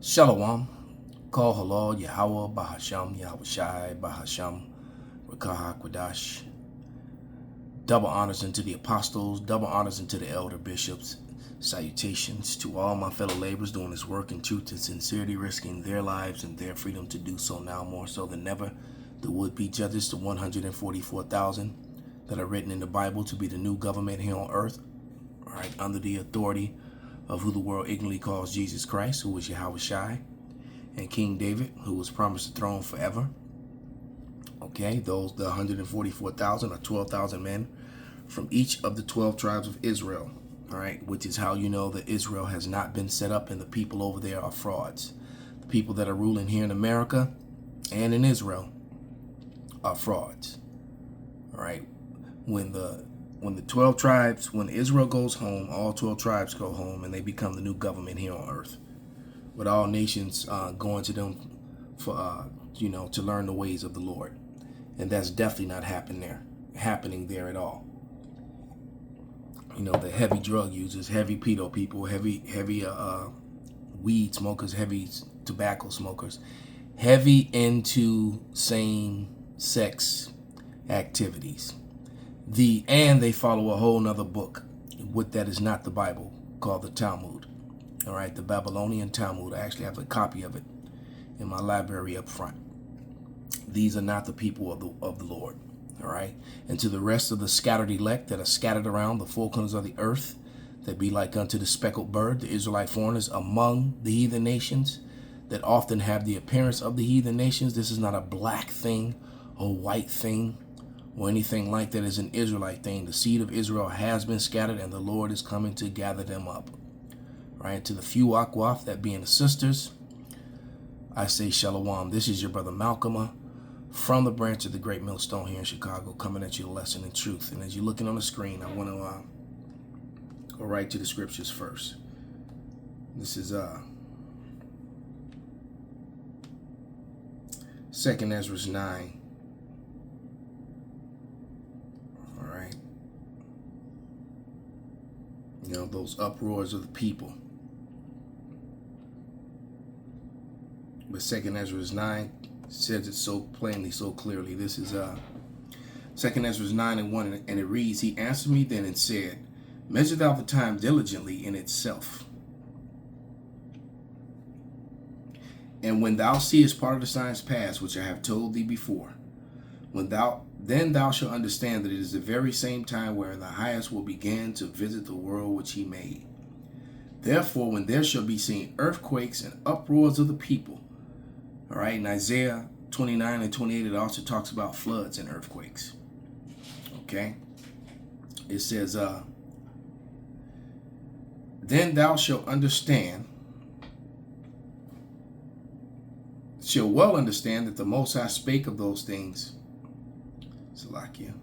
Shalom. Call halal Yahweh Bahasham Yahweh Shai Bahasham Rakaha Kwadash. Double honors unto the apostles, double honors unto the elder bishops. Salutations to all my fellow laborers doing this work in truth and sincerity, risking their lives and their freedom to do so now more so than ever. The would-be judges, the 144,000 that are written in the Bible to be the new government here on earth, right, under the authority of who the world ignorantly calls Jesus Christ, who is Yahweh Shai, and King David, who was promised the throne forever. Okay, those, the 144,000 are 12,000 men from each of the 12 tribes of Israel, all right, which is how you know that Israel has not been set up and the people over there are frauds. The people that are ruling here in America and in Israel are frauds, all right. When Israel goes home, all 12 tribes go home and they become the new government here on earth, with all nations going to them for, to learn the ways of the Lord. And that's definitely not happening there at all. You know, the heavy drug users, heavy pedo people, heavy weed smokers, heavy tobacco smokers, heavy into same-sex activities. And they follow a whole nother book, what that is not the Bible, called the Talmud. All right, the Babylonian Talmud. I actually have a copy of it in my library up front. These are not the people of the Lord. All right, and to the rest of the scattered elect that are scattered around the four corners of the earth, that be like unto the speckled bird, the Israelite foreigners among the heathen nations, that often have the appearance of the heathen nations. This is not a black thing, a white thing, or anything like that. Is an Israelite thing. The seed of Israel has been scattered, and the Lord is coming to gather them up. Right, to the few Akwaf, that being the sisters, I say Shalom. This is your brother Malcolm from the branch of the Great Millstone here in Chicago, coming at you a lesson in truth. And as you're looking on the screen, I want to go right to the scriptures first. This is 2nd Ezra 9. All right. You know, those uproars of the people. But 2nd Ezra 9 says it so plainly, so clearly. This is 2nd Ezra 9 and 1, and it reads, He answered me then and said, Measure thou the time diligently in itself. And when thou seest part of the signs pass, which I have told thee before, then thou shalt understand that it is the very same time wherein the highest will begin to visit the world which he made. Therefore, when there shall be seen earthquakes and uproars of the people, all right, in Isaiah 29 and 28, it also talks about floods and earthquakes. Okay. It says, then thou shalt well understand that the Most High spake of those things. Salakia.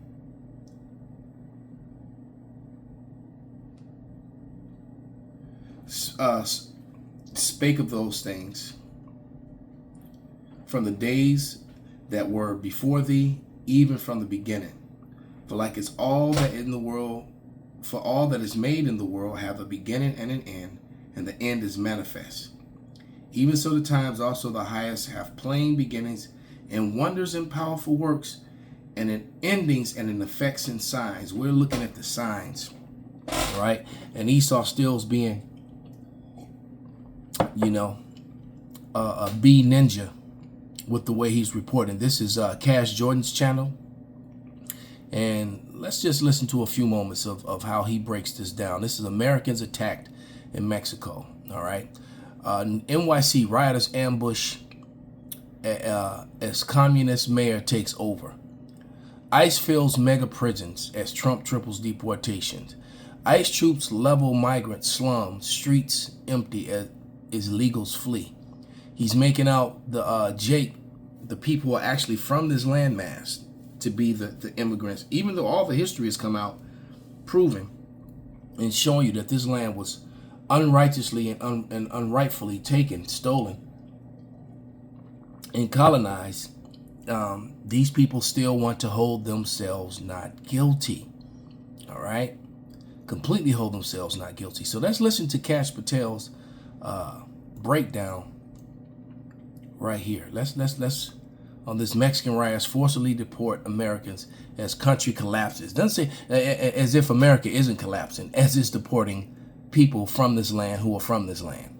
Spake of those things from the days that were before thee, even from the beginning. For like it's all that in the world, for all that is made in the world have a beginning and an end, and the end is manifest. Even so the times also the highest have plain beginnings, and wonders and powerful works, and in endings and in effects and signs. We're looking at the signs, right? And Esau still's being, a B ninja with the way he's reporting. This is Cash Jordan's channel. And let's just listen to a few moments of how he breaks this down. This is Americans attacked in Mexico. All right. NYC rioters ambush as communist mayor takes over. ICE fills mega prisons as Trump triples deportations. ICE troops level migrant slums, streets empty as illegals flee. He's making out the people who are actually from this landmass to be the immigrants, even though all the history has come out proving and showing you that this land was unrighteously and unrightfully taken, stolen, and colonized. These people still want to hold themselves not guilty. All right? Completely hold themselves not guilty. So let's listen to Cash Patel's breakdown right here. Let's on this Mexican riots forcibly deport Americans as country collapses. Doesn't say as if America isn't collapsing, as it's deporting people from this land who are from this land.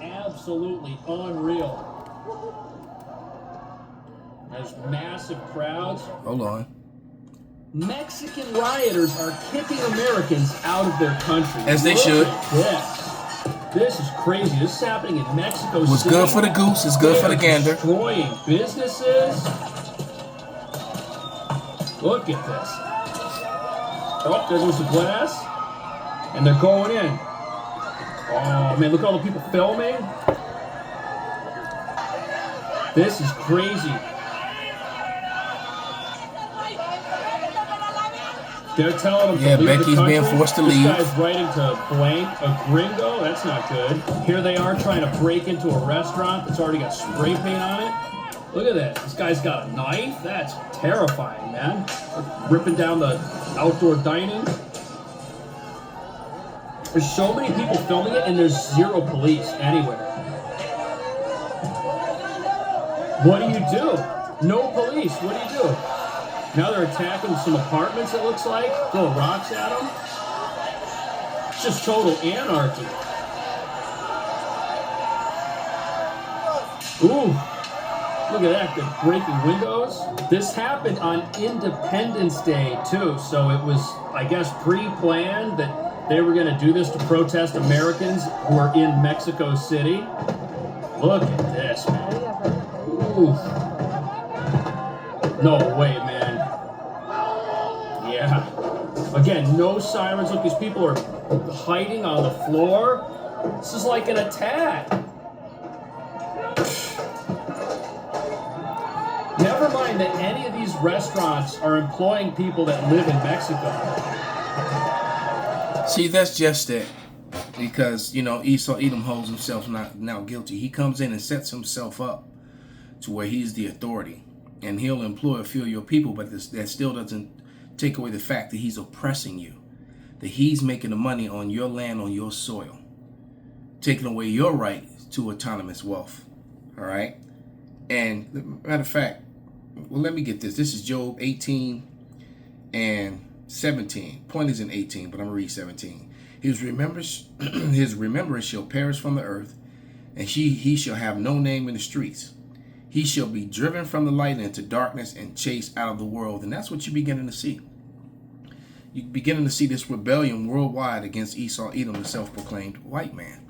Absolutely unreal. There's massive crowds. Hold on. Mexican rioters are kicking Americans out of their country. As they should. This is crazy. This is happening in Mexico City. What's good for the goose is good for the gander. Destroying businesses. Look at this. Oh, there goes the glass. And they're going in. Oh, man, look at all the people filming. This is crazy. They're telling them to leave Becky's the being forced to leave. This guy's writing to blank a gringo. That's not good. Here they are trying to break into a restaurant that's already got spray paint on it. Look at this. This guy's got a knife. That's terrifying, man. Ripping down the outdoor dining. There's so many people filming it, and there's zero police anywhere. What do? No police. What do? Now they're attacking some apartments, it looks like. Throwing rocks at them. It's just total anarchy. Ooh. Look at that. They're breaking windows. This happened on Independence Day, too. So it was, I guess, pre-planned that they were going to do this to protest Americans who are in Mexico City. Look at this, man. Ooh. No way, man. Yeah. Again, no sirens. Look, these people are hiding on the floor. This is like an attack. Never mind that any of these restaurants are employing people that live in Mexico. See, that's just it. Because, Esau Edom holds himself now guilty. He comes in and sets himself up to where he's the authority. And he'll employ a few of your people, but that still doesn't take away the fact that he's oppressing you. That he's making the money on your land, on your soil. Taking away your right to autonomous wealth. All right? And, matter of fact, well, let me get this. This is Job 18 and 17. Point is in 18, but I'm going to read 17. His remembrance shall perish from the earth, and he shall have no name in the streets. He shall be driven from the light into darkness and chased out of the world. And that's what you're beginning to see. You're beginning to see this rebellion worldwide against Esau Edom, the self-proclaimed white man,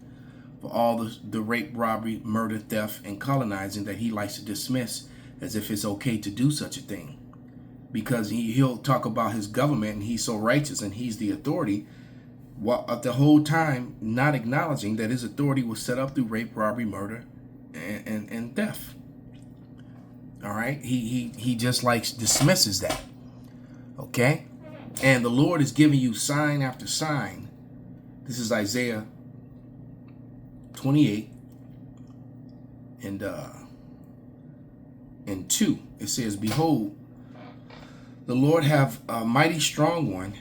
for all the rape, robbery, murder, theft, and colonizing that he likes to dismiss as if it's okay to do such a thing. Because he'll talk about his government and he's so righteous and he's the authority, while the whole time not acknowledging that his authority was set up through rape, robbery, murder, and theft. All right, he just dismisses that. Okay, and the Lord is giving you sign after sign. This is Isaiah 28 and 2. It says, "Behold, the Lord have a mighty strong one,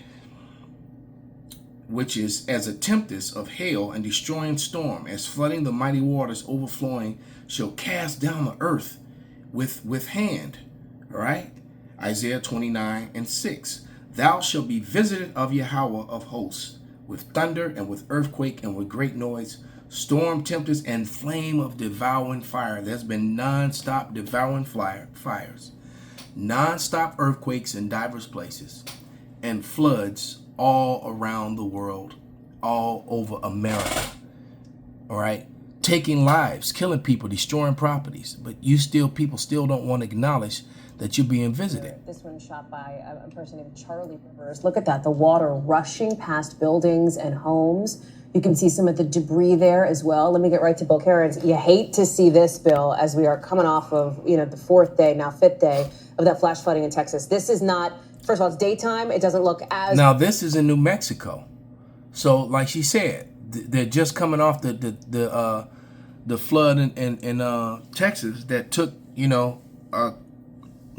which is as a tempest of hail and destroying storm, as flooding the mighty waters overflowing, shall cast down the earth with hand." All right, Isaiah 29 and 6. "Thou shalt be visited of Yahweh of hosts, with thunder and with earthquake and with great noise, storm, tempest, and flame of devouring fire." There's been non-stop devouring fires, non-stop earthquakes in diverse places, and floods all around the world, all over America. All right, taking lives, killing people, destroying properties, but people still don't want to acknowledge that you're being visited. This one shot by a person named Charlie Rivers. Look at that, the water rushing past buildings and homes. You can see some of the debris there as well. Let me get right to Bill Cairns. You hate to see this, Bill, as we are coming off of, the fourth day, now fifth day of that flash flooding in Texas. This is not, first of all, it's daytime. It doesn't look as... Now, this is in New Mexico. So, like she said, they're just coming off the flood in Texas that took,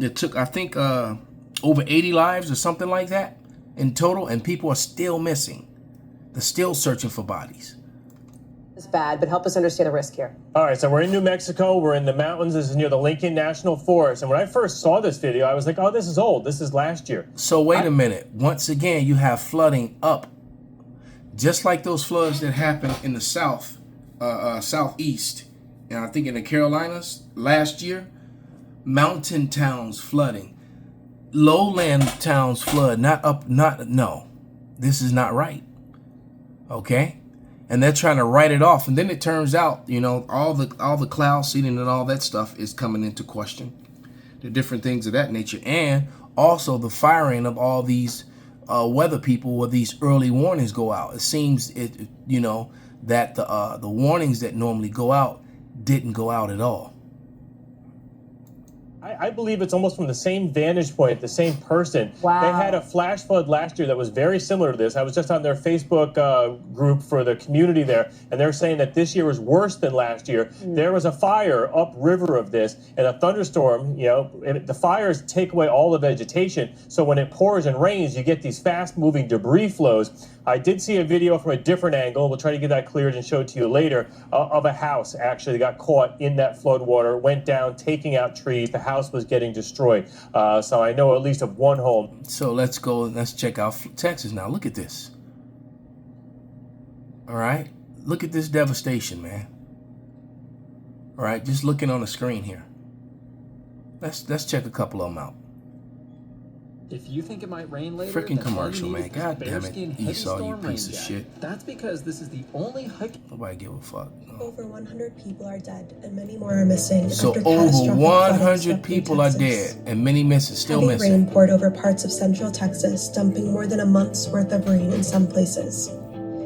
it took, I think, over 80 lives or something like that in total, and people are still missing. They're still searching for bodies. It's bad, but help us understand the risk here. All right, so we're in New Mexico. We're in the mountains. This is near the Lincoln National Forest. And when I first saw this video, I was like, oh, this is old. This is last year. So wait a minute. Once again, you have flooding up. Just like those floods that happened in the southeast, and I think in the Carolinas last year, mountain towns flooding, lowland towns flood, no, this is not right. Okay. And they're trying to write it off. And then it turns out, you know, all the cloud seeding and all that stuff is coming into question. The different things of that nature. And also the firing of all these weather people where these early warnings go out. It seems, that the warnings that normally go out didn't go out at all. I believe it's almost from the same vantage point, the same person. Wow. They had a flash flood last year that was very similar to this. I was just on their Facebook group for the community there, and they're saying that this year was worse than last year. There was a fire upriver of this, and a thunderstorm, the fires take away all the vegetation. So when it pours and rains, you get these fast-moving debris flows. I did see a video from a different angle. We'll try to get that cleared and show it to you later, of a house actually got caught in that flood water, went down, taking out trees. The house was getting destroyed. So I know at least of one home. So let's check out Texas now. Look at this. All right. Look at this devastation, man. All right. Just looking on the screen here. Let's check a couple of them out. If you think it might rain later, freaking commercial, man. God damn it, Esau, you piece of shit. That's because this is the only hiking. Nobody give a fuck. No. Over 100 people are dead and many more are missing. So after over 100 catastrophic people are Texas. dead and many missing, still Heavy missing. rain poured over parts of central Texas, dumping more than a month's worth of rain in some places.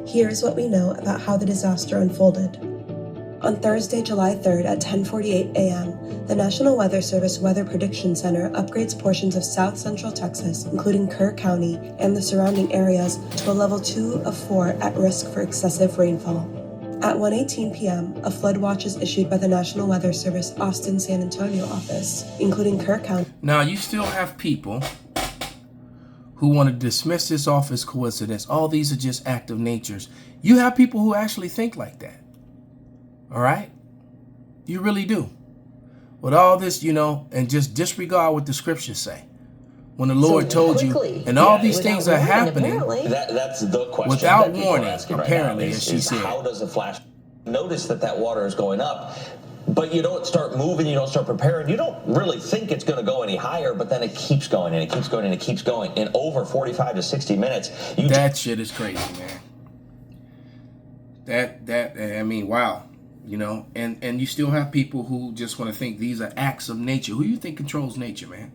Here's what we know about how the disaster unfolded. On Thursday, July 3rd at 10:48 a.m., the National Weather Service Weather Prediction Center upgrades portions of south central Texas, including Kerr County and the surrounding areas, to a level 2 of 4 at risk for excessive rainfall. At 1:18 p.m., a flood watch is issued by the National Weather Service Austin San Antonio office, including Kerr County. Now, you still have people who want to dismiss this off as coincidence. All these are just active natures. You have people who actually think like that. All right? You really do. With all this, and just disregard what the scriptures say. When the Lord told you, and all these things are happening that's the question without that people are warning, asking right apparently, now, as she said. How does a flash notice that water is going up? But you don't start moving, you don't start preparing, you don't really think it's going to go any higher, but then it keeps going and it keeps going and it keeps going. In over 45 to 60 minutes. That shit is crazy, man. Wow. And you still have people who just want to think these are acts of nature. Who do you think controls nature, man?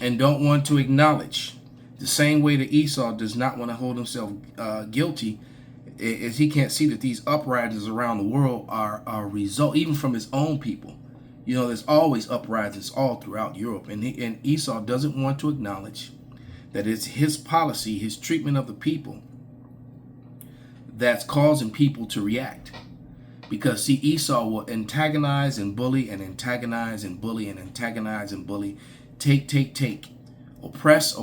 And don't want to acknowledge the same way that Esau does not want to hold himself guilty, is he can't see that these uprisings around the world are a result, even from his own people. There's always uprisings all throughout Europe, and Esau doesn't want to acknowledge that it's his policy, his treatment of the people, that's causing people to react. Because, see, Esau will antagonize and bully and antagonize and bully and antagonize and bully. Take. Oppress.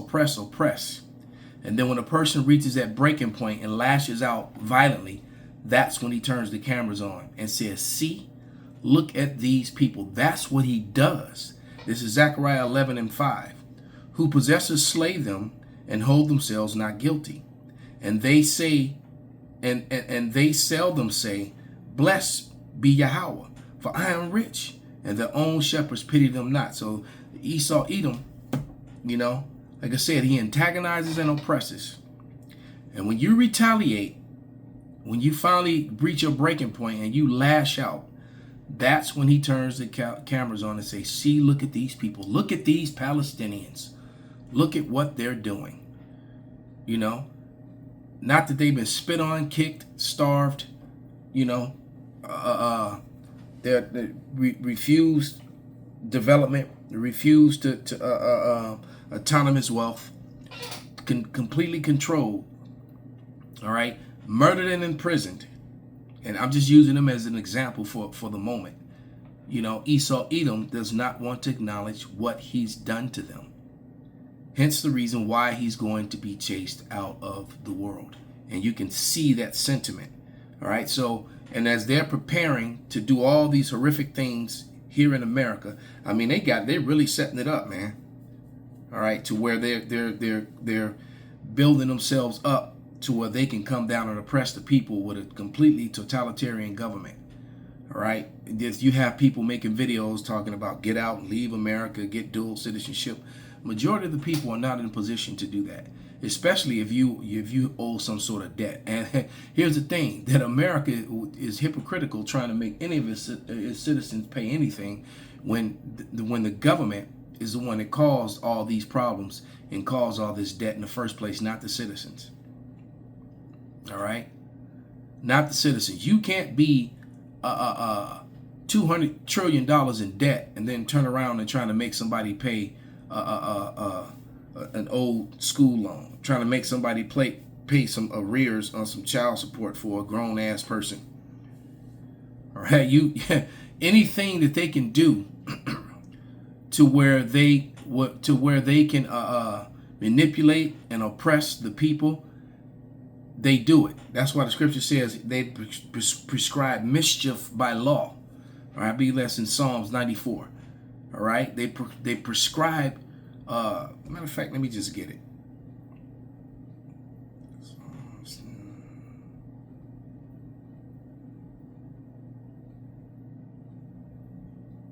And then when a person reaches that breaking point and lashes out violently, that's when he turns the cameras on and says, see, look at these people. That's what he does. This is Zechariah 11:5. Who possessors slay them and hold themselves not guilty. And they say, and they seldom say, blessed be Yahweh, for I am rich, and their own shepherds pity them not. So Esau, Edom, like I said, he antagonizes and oppresses. And when you retaliate, when you finally reach your breaking point and you lash out, that's when he turns the cameras on and say, see, look at these people. Look at these Palestinians. Look at what they're doing. Not that they've been spit on, kicked, starved, they refused development, refused to autonomous wealth, completely controlled, all right, murdered and imprisoned. And I'm just using them as an example for the moment. Esau, Edom does not want to acknowledge what he's done to them. Hence the reason why he's going to be chased out of the world. And you can see that sentiment. All right. So, and as they're preparing to do all these horrific things here in America, I mean, they're really setting it up, man. All right, to where they're building themselves up to where they can come down and oppress the people with a completely totalitarian government. All right, you have people making videos talking about get out and leave America, get dual citizenship. Majority of the people are not in a position to do that, especially if you owe some sort of debt. And here's the thing, that America is hypocritical trying to make any of its citizens pay anything when the government is the one that caused all these problems and caused all this debt in the first place, not the citizens. All right, not the citizens. You can't be $200 trillion in debt and then turn around and trying to make somebody pay an old school loan, trying to make somebody pay some arrears on some child support for a grown ass person. All right, anything that they can do to where they can manipulate and oppress the people, they do it. That's why the scripture says they prescribe mischief by law. All right, I believe that's in Psalms 94. All right, they prescribe. Matter of fact, let me just get it.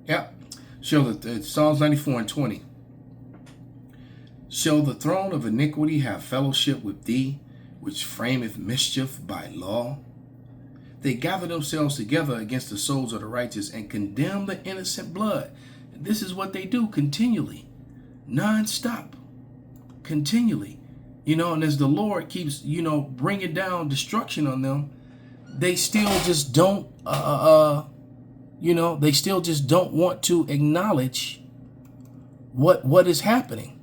Yep. Shall the Psalms 94 and 20. Shall the throne of iniquity have fellowship with thee, which frameth mischief by law? They gather themselves together against the souls of the righteous and condemn the innocent blood. This is what they do continually, non-stop, continually. And as the Lord keeps, bringing down destruction on them, they still just don't, they still just don't want to acknowledge what is happening.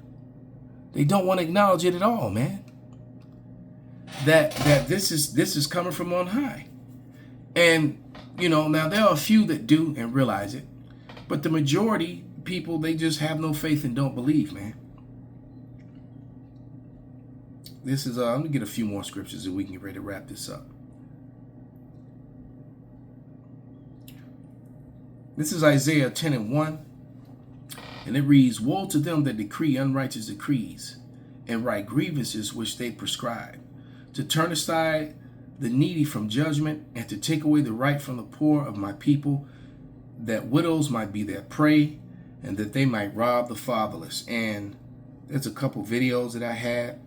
They don't want to acknowledge it at all, man. That this is coming from on high. And, now there are a few that do and realize it, but the majority people, they just have no faith and don't believe, man. This is, let me get a few more scriptures and we can get ready to wrap this up. This is Isaiah 10 and 1. And it reads, woe to them that decree unrighteous decrees and write grievances which they prescribe, to turn aside the needy from judgment and to take away the right from the poor of my people, that widows might be their prey and that they might rob the fatherless. And there's a couple videos that I had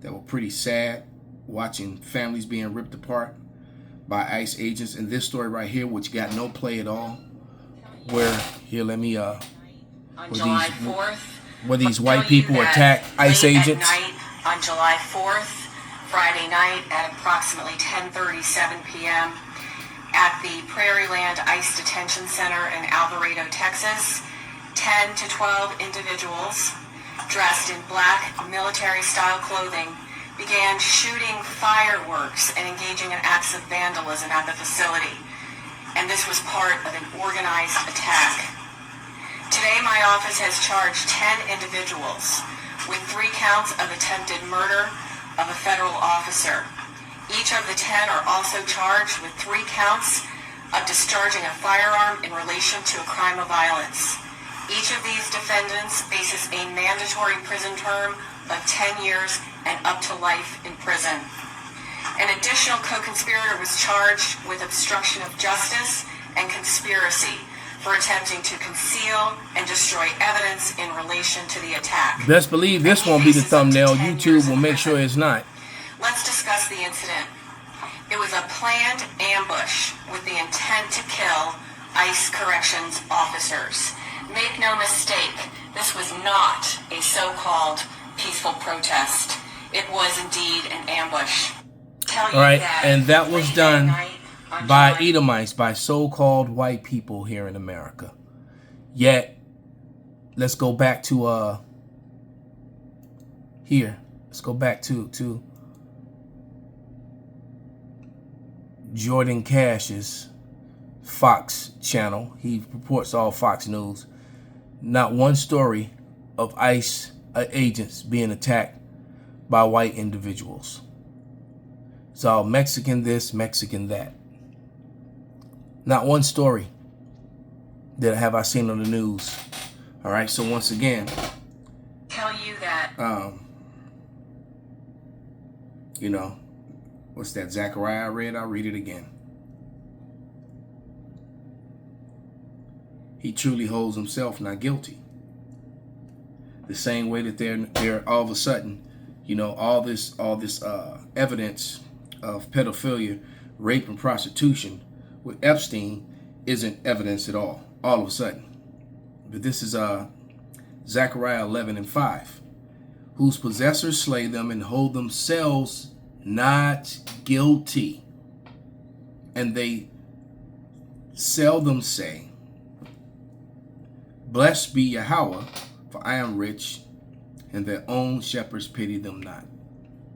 that were pretty sad, watching families being ripped apart by ICE agents. And this story right here, which got no play at all, where here, let me where these white people attack ICE agents. On July 4th, Friday night at approximately 10:37 p.m. at the Prairieland ICE Detention Center in Alvarado, Texas, 10 to 12 individuals dressed in black military-style clothing began shooting fireworks and engaging in acts of vandalism at the facility. And this was part of an organized attack. Today, my office has charged 10 individuals with 3 counts of attempted murder of a federal officer. Each of the 10 are also charged with 3 counts of discharging a firearm in relation to a crime of violence. Each of these defendants faces a mandatory prison term of 10 years and up to life in prison. An additional co-conspirator was charged with obstruction of justice and conspiracy for attempting to conceal and destroy evidence in relation to the attack. Best believe this won't be the thumbnail. YouTube will make sure it's not. Let's discuss the incident. It was a planned ambush with the intent to kill ICE corrections officers. Make no mistake, this was not a so-called peaceful protest. It was indeed an ambush. All right, and that was done by Edomites, by so-called white people here in America. Yet, let's go back to here. Let's go back to Jordan Cash's Fox channel. He reports all Fox News. Not one story of ICE agents being attacked by white individuals. It's all Mexican this, Mexican that. Not one story that have I seen on the news. All right, so once again, Tell you that you know, what's that, Zechariah I read? I'll read it again. He truly holds himself not guilty. The same way that they're all of a sudden, you know, all this evidence of pedophilia, rape, and prostitution with Epstein isn't evidence at all of a sudden. But this is Zechariah 11:5, whose possessors slay them and hold themselves not guilty, and they seldom say, blessed be Yahweh, for I am rich, and their own shepherds pity them not.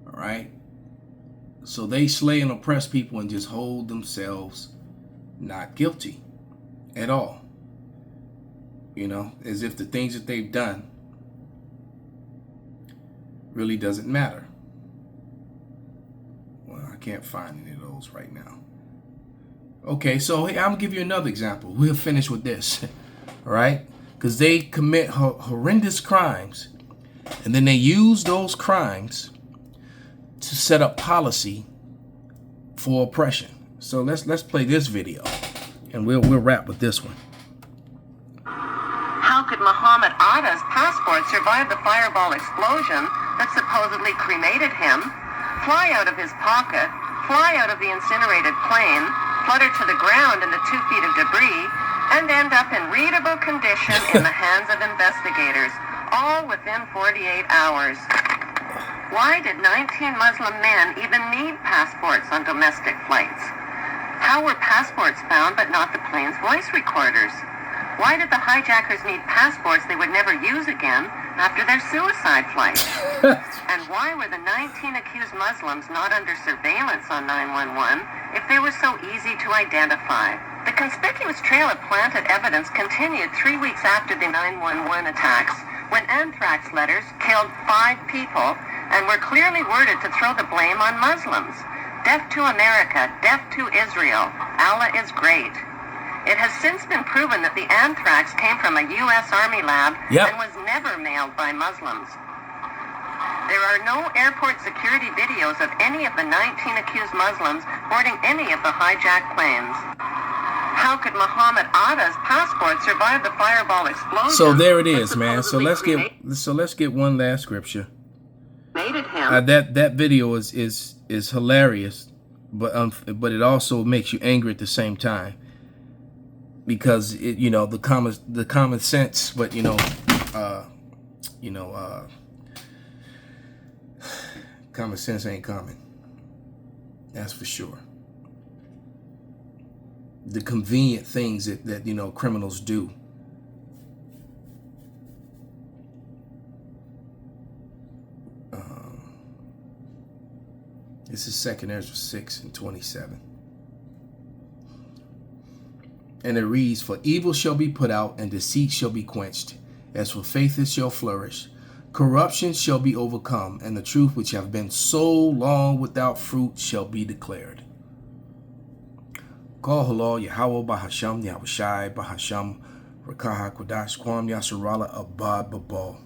All right? So they slay and oppress people and just hold themselves not guilty at all. You know, as if the things that they've done really doesn't matter. Well, I can't find any of those right now. Okay, so hey, I'll give you another example. We'll finish with this. All right? Because they commit horrendous crimes, and then they use those crimes to set up policy for oppression. So let's play this video, and we'll wrap with this one. how could Muhammad Atta's passport survive the fireball explosion that supposedly cremated him, fly out of his pocket, fly out of the incinerated plane, flutter to the ground in the 2 feet of debris, and end up in readable condition in the hands of investigators, all within 48 hours. Why did 19 Muslim men even need passports on domestic flights? How were passports found but not the plane's voice recorders? Why did the hijackers need passports they would never use again after their suicide flight? And why were the 19 accused Muslims not under surveillance on 911 if they were so easy to identify? The conspicuous trail of planted evidence continued 3 weeks after the 911 attacks, when anthrax letters killed 5 people and were clearly worded to throw the blame on Muslims. Death to America, death to Israel, Allah is great. It has since been proven that the anthrax came from a U.S. Army lab and was never mailed by Muslims. There are no airport security videos of any of the 19 accused Muslims boarding any of the hijacked planes. How could Muhammad Atta's passport survive the fireball explosion? So there it is, man. So let's get one last scripture. That video is hilarious, but it also makes you angry at the same time, because it, you know, the common sense, but common sense ain't common. That's for sure. The convenient things that you know criminals do. This is 2 Ezra 6:27. And it reads, for evil shall be put out, and deceit shall be quenched. As for faith it shall flourish. Corruption shall be overcome, and the truth which have been so long without fruit shall be declared. Call halal Yahweh Bahasham Yahushai Bahasham Rakaha Kodash Kwam Yasarala Abad Babal.